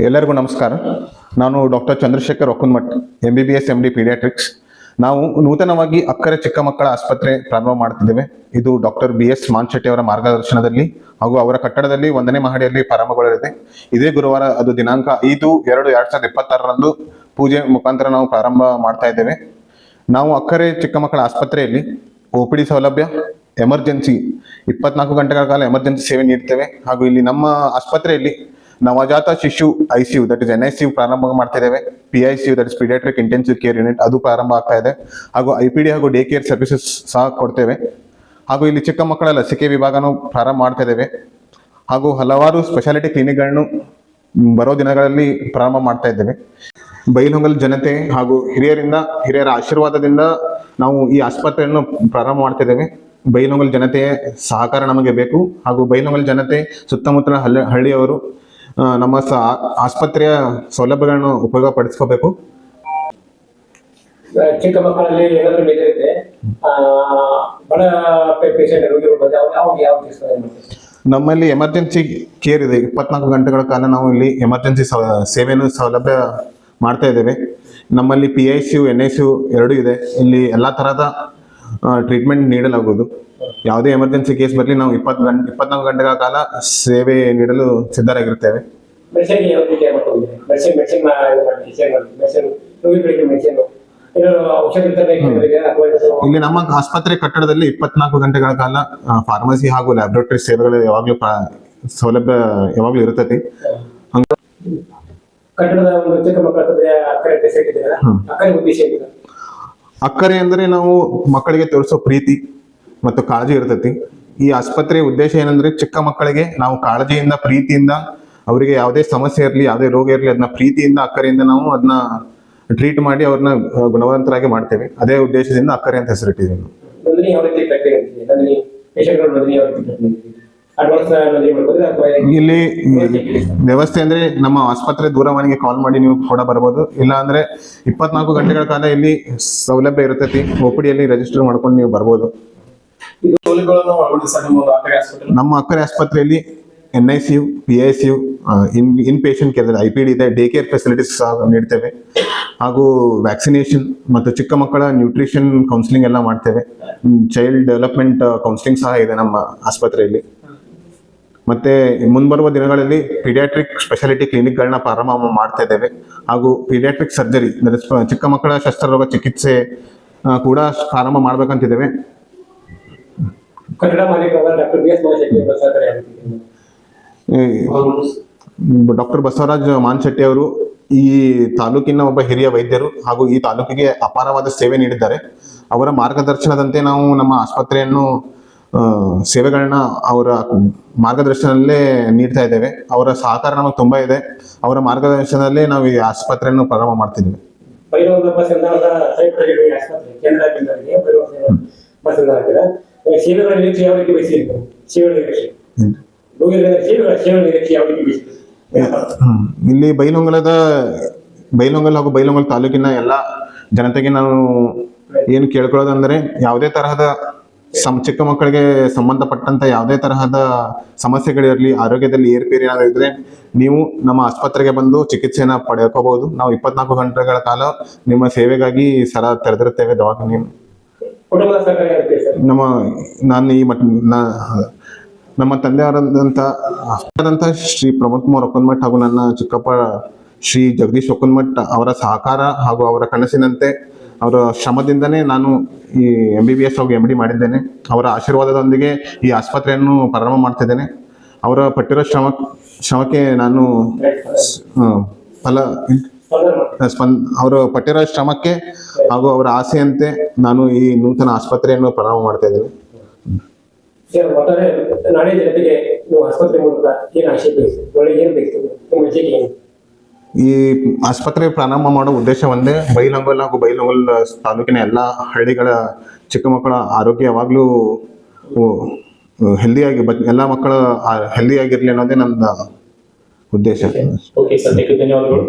ಎಲ್ಲರಿಗೂ ನಮಸ್ಕಾರ. ನಾನು doctor Chandrashekhar Okkunmath, MBBS MD paediatrics. ನಾವು ನೂತನವಾಗಿ ಅಕ್ಕರೆ ಚಿಕ್ಕ ಮಕ್ಕಳ ಆಸ್ಪತ್ರೆ ಪ್ರಾರಂಭ ಮಾಡ್ತಿದ್ದೇವೆ. ಇದು ಡಾಕ್ಟರ್ BS ಮಾನ್ಶೆಟ್ಟಿ ಅವರ ಮಾರ್ಗದರ್ಶನದಲ್ಲಿ ಹಾಗೂ ಅವರ ಕಟ್ಟಡದಲ್ಲಿ 1ನೇ ಮಹಡಿಯಲ್ಲಿ ಪ್ರಾರಂಭಗೊಳ್ಳಲಿದೆ. ಇದೇ ಗುರುವಾರ, ಅದು ದಿನಾಂಕ 5/2/2026 ಪೂಜೆ ಮುಖಾಂತರ ನಾವು ಪ್ರಾರಂಭ ಮಾಡ್ತಾ ಇದ್ದೇವೆ. ನಾವು ಅಕ್ಕರೆ ಚಿಕ್ಕ ಮಕ್ಕಳ ಆಸ್ಪತ್ರೆಯಲ್ಲಿ OPD ಸೌಲಭ್ಯ, ಎಮರ್ಜೆನ್ಸಿ 24 ಗಂಟೆಗಳ ಕಾಲ ಎಮರ್ಜೆನ್ಸಿ ಸೇವೆ ನೀಡ್ತೇವೆ. ಹಾಗೂ ಇಲ್ಲಿ ನಮ್ಮ ಆಸ್ಪತ್ರೆಯಲ್ಲಿ ನವಜಾತ ಶಿಶು ICU, ದಟ್ ಇಸ್ NICU ಪ್ರಾರಂಭ ಮಾಡ್ತಾ ಇದ್ದೇವೆ. PICU, that is paediatric intensive care unit, ಅದು ಪ್ರಾರಂಭ ಆಗ್ತಾ ಇದೆ. ಹಾಗೂ IPD ಹಾಗೂ ಡೇ ಕೇರ್ ಸರ್ವಿಸಸ್ ಸಹ ಕೊಡ್ತೇವೆ. ಹಾಗೂ ಇಲ್ಲಿ ಚಿಕ್ಕ ಮಕ್ಕಳ ಲಸಿಕೆ ವಿಭಾಗನೂ ಪ್ರಾರಂಭ ಮಾಡ್ತಾ ಇದ್ದೇವೆ. ಹಾಗೂ ಹಲವಾರು ಸ್ಪೆಷಾಲಿಟಿ ಕ್ಲಿನಿಕ್ಗಳನ್ನು ಬರೋ ದಿನಗಳಲ್ಲಿ ಪ್ರಾರಂಭ ಮಾಡ್ತಾ ಇದ್ದೇವೆ. ಬೈಲಹೊಂಗಲ ಜನತೆ ಹಾಗೂ ಹಿರಿಯರ ಆಶೀರ್ವಾದದಿಂದ ನಾವು ಈ ಆಸ್ಪತ್ರೆಯನ್ನು ಪ್ರಾರಂಭ ಮಾಡ್ತಾ ಇದ್ದೇವೆ. ಬೈಲಹೊಂಗಲ ಜನತೆಯ ಸಹಕಾರ ನಮಗೆ ಬೇಕು. ಹಾಗೂ ಬೈಲಹೊಂಗಲ ಜನತೆ, ಸುತ್ತಮುತ್ತಲ ಹಳ್ಳಿಯವರು ನಮ್ಮ ಆಸ್ಪತ್ರೆಯ ಸೌಲಭ್ಯಗಳನ್ನು ಉಪಯೋಗ ಪಡಿಸ್ಕೋಬೇಕು. ಚಿಕ್ಕ ಮಕ್ಕಳಲ್ಲಿ ಏನಾದರೂ ಬೇರೆ ಇದೆ, ಬಡ ಪೇಷಂಟ್ ನಮ್ಮಲ್ಲಿ ಎಮರ್ಜೆನ್ಸಿ ಕೇರ್ ಇದೆ. 24 ಗಂಟೆಗಳ ಕಾಲ ನಾವು ಇಲ್ಲಿ ಎಮರ್ಜೆನ್ಸಿ ಸೇವೆಯನ್ನು ಸೌಲಭ್ಯ ಮಾಡ್ತಾ ಇದ್ದೇವೆ. ನಮ್ಮಲ್ಲಿ PICU, NICU ಎರಡೂ ಇದೆ. ಇಲ್ಲಿ ಎಲ್ಲಾ ತರಹದ ಟ್ರೀಟ್ಮೆಂಟ್ ನೀಡಲಾಗುವುದು. ಯಾವುದೇ ಎಮರ್ಜೆನ್ಸಿ ಕೇಸ್ ಬರಲಿ, ನಾವು 24 ಗಂಟೆಗಳ ಕಾಲ ಸೇವೆ ನೀಡಲು ಸಿದ್ಧರಾಗಿರುತ್ತೇವೆ. ಇಲ್ಲಿ ನಮ್ಮ ಆಸ್ಪತ್ರೆ ಕಟ್ಟಡದಲ್ಲಿ 24 ಗಂಟೆಗಳ ಕಾಲ ಫಾರ್ಮಸಿ ಹಾಗೂ ಲ್ಯಾಬ್ರೋಟರಿ ಸೇವೆಗಳು ಯಾವಾಗ್ಲೂ ಸೌಲಭ್ಯ ಯಾವಾಗ್ಲೂ ಇರುತ್ತದೆ. ಅಕ್ಕರೆ ಅಂದ್ರೆ ನಾವು ಮಕ್ಕಳಿಗೆ ತೋರಿಸೋ ಪ್ರೀತಿ ಮತ್ತು ಕಾಳಜಿ ಇರ್ತೈತಿ. ಈ ಆಸ್ಪತ್ರೆಯ ಉದ್ದೇಶ ಏನಂದ್ರೆ, ಚಿಕ್ಕ ಮಕ್ಕಳಿಗೆ ನಾವು ಕಾಳಜಿಯಿಂದ, ಪ್ರೀತಿಯಿಂದ, ಅವರಿಗೆ ಯಾವುದೇ ಸಮಸ್ಯೆ ಇರಲಿ, ಯಾವುದೇ ರೋಗ ಇರಲಿ, ಅದನ್ನ ಪ್ರೀತಿಯಿಂದ, ಅಕ್ಕರೆಯಿಂದ ನಾವು ಅದನ್ನ ಟ್ರೀಟ್ ಮಾಡಿ ಅವ್ರನ್ನ ಗುಣವಂತರಾಗಿ ಮಾಡ್ತೇವೆ. ಅದೇ ಉದ್ದೇಶದಿಂದ ಅಕ್ಕರೆ ಅಂತ ಹೆಸರಿಟ್ಟಿದ್ದೀವಿ. ಇಲ್ಲಿ ವ್ಯವಸ್ಥೆ ಅಂದ್ರೆ, ನಮ್ಮ ಆಸ್ಪತ್ರೆ ದೂರವಾಣಿಗೆ ಕಾಲ್ ಮಾಡಿ ನೀವು ಕೂಡ ಬರ್ಬೋದು. ಇಲ್ಲ ಅಂದ್ರೆ 24 ಗಂಟೆಗಳ ಕಾಲ ಇಲ್ಲಿ ಸೌಲಭ್ಯ ಇರ್ತೈತಿ. OPD ಯಲ್ಲಿ ರಿಜಿಸ್ಟರ್ ಮಾಡ್ಕೊಂಡು ನೀವು ಬರ್ಬೋದು. ನಮ್ಮ ಅಕ್ಕರೆ ಆಸ್ಪತ್ರೆಯಲ್ಲಿ NICU, PICU, ಇನ್ ಪೇಷಂಟ್ ಕೇರ್, IPD ಇದೆ, ಡೇ ಕೇರ್ ಫೆಸಿಲಿಟೀಸ್ ಸಹ ನೀಡ್ತೇವೆ. ಹಾಗೂ ವ್ಯಾಕ್ಸಿನೇಷನ್ ಮತ್ತು ಚಿಕ್ಕ ಮಕ್ಕಳ ನ್ಯೂಟ್ರಿಷನ್ ಕೌನ್ಸಿಲಿಂಗ್ ಎಲ್ಲ ಮಾಡ್ತೇವೆ. ಚೈಲ್ಡ್ ಡೆವಲಪ್ಮೆಂಟ್ ಕೌನ್ಸಿಲಿಂಗ್ ಸಹ ಇದೆ ನಮ್ಮ ಆಸ್ಪತ್ರೆಯಲ್ಲಿ. ಮತ್ತೆ ಮುಂಬರುವ ದಿನಗಳಲ್ಲಿ ಪೀಡಿಯಾಟ್ರಿಕ್ ಸ್ಪೆಷಾಲಿಟಿ ಕ್ಲಿನಿಕ್ಗಳನ್ನ ಪ್ರಾರಂಭ ಮಾಡ್ತಾ ಇದ್ದೇವೆ. ಹಾಗೂ ಪೀಡಿಯಾಟ್ರಿಕ್ ಸರ್ಜರಿ, ಚಿಕ್ಕ ಮಕ್ಕಳ ಶಸ್ತ್ರರೋಗ ಚಿಕಿತ್ಸೆ ಕೂಡ ಪ್ರಾರಂಭ ಮಾಡ್ಬೇಕಂತಿದ್ದೇವೆ. ಡಾಕ್ಟರ್ ಬಸವರಾಜ್ ಮಾನ್ಶೆಟ್ಟಿ ಅವರು ಈ ತಾಲೂಕಿನ ಒಬ್ಬ ಹಿರಿಯ ವೈದ್ಯರು ಹಾಗೂ ಈ ತಾಲೂಕಿಗೆ ಅಪಾರವಾದ ಸೇವೆ ನೀಡಿದ್ದಾರೆ. ಅವರ ಮಾರ್ಗದರ್ಶನದಂತೆ ನಾವು ನಮ್ಮ ಆಸ್ಪತ್ರೆಯನ್ನು ಸೇವೆಗಳನ್ನ ಅವರ ಮಾರ್ಗದರ್ಶನದಲ್ಲೇ ನೀಡ್ತಾ ಇದ್ದೇವೆ. ಅವರ ಸಹಕಾರ ನಮಗೆ ತುಂಬಾ ಇದೆ. ಅವರ ಮಾರ್ಗದರ್ಶನದಲ್ಲೇ ನಾವು ಈ ಆಸ್ಪತ್ರೆಯನ್ನು ಪ್ರಾರಂಭ ಮಾಡ್ತಿದ್ದೇವೆ. ಇಲ್ಲಿ ಬೈಲಹೊಂಗಲ ಹಾಗೂ ಬೈಲಹೊಂಗಲ ತಾಲೂಕಿನ ಎಲ್ಲ ಜನತೆಗೆ ನಾವು ಏನು ಕೇಳ್ಕೊಳ್ಳೋದಂದ್ರೆ, ಯಾವುದೇ ತರಹದ ಚಿಕ್ಕ ಮಕ್ಕಳಿಗೆ ಸಂಬಂಧಪಟ್ಟಂತ ಯಾವುದೇ ತರಹದ ಸಮಸ್ಯೆಗಳಿರಲಿ, ಆರೋಗ್ಯದಲ್ಲಿ ಏರ್ಪೇರು ಏನಾದ್ರು ಇದ್ರೆ ನೀವು ನಮ್ಮ ಆಸ್ಪತ್ರೆಗೆ ಬಂದು ಚಿಕಿತ್ಸೆನ ಪಡೆಯಕೋಬಹುದು. ನಾವು 24 ಗಂಟೆಗಳ ಕಾಲ ನಿಮ್ಮ ಸೇವೆಗಾಗಿ ತೆರೆದಿರುತ್ತೇವೆ ದವಾಖಾನೆ. ನಮ್ಮ ತಂದೆಯವರಾದಂಥ ಶ್ರೀ ಪ್ರಮೋದ್ ಕುಮಾರ್ ಒಕ್ಕುನ್ಮಠ್ ಹಾಗೂ ನನ್ನ ಚಿಕ್ಕಪ್ಪ ಶ್ರೀ ಜಗದೀಶ್ ಒಕ್ಕುನ್ಮಠ್ ಅವರ ಸಹಕಾರ ಹಾಗೂ ಅವರ ಕನಸಿನಂತೆ, ಅವರ ಶ್ರಮದಿಂದನೇ ನಾನು ಈ MBBS ಹಾಗೂ MD ಮಾಡಿದ್ದೇನೆ. ಅವರ ಆಶೀರ್ವಾದದೊಂದಿಗೆ ಈ ಆಸ್ಪತ್ರೆಯನ್ನು ಪ್ರಾರಂಭ ಮಾಡ್ತಿದ್ದೇನೆ. ಅವರ ಪಟ್ಟಿರೋ ಶ್ರಮಕ್ಕೆ ನಾನು ಅವರ ಪಟ್ಟಿರೋ ಶ್ರಮಕ್ಕೆ ಹಾಗೂ ಅವರ ಆಸೆಯಂತೆ ನಾನು ಈ ನೂತನ ಆಸ್ಪತ್ರೆಯನ್ನು ಪ್ರಾರಂಭ ಮಾಡ್ತಾ ಇದ್ದೇನೆ. ಈ ಆಸ್ಪತ್ರೆ ಪ್ರಾರಂಭ ಮಾಡೋ ಉದ್ದೇಶ ಒಂದೇ, ಬೈಲಹೊಂಗಲ ಹಾಗೂ ಬೈಲಹೊಂಗಲ ತಾಲೂಕಿನ ಎಲ್ಲಾ ಹಳ್ಳಿಗಳ ಚಿಕ್ಕ ಮಕ್ಕಳ ಆರೋಗ್ಯ ಯಾವಾಗ್ಲೂ ಹೆಲ್ದಿಯಾಗಿ, ಎಲ್ಲಾ ಮಕ್ಕಳು ಹೆಲ್ದಿಯಾಗಿರ್ಲಿ ಅನ್ನೋದೇ ನನ್ನ ಉದ್ದೇಶ. ಧನ್ಯವಾದಗಳು.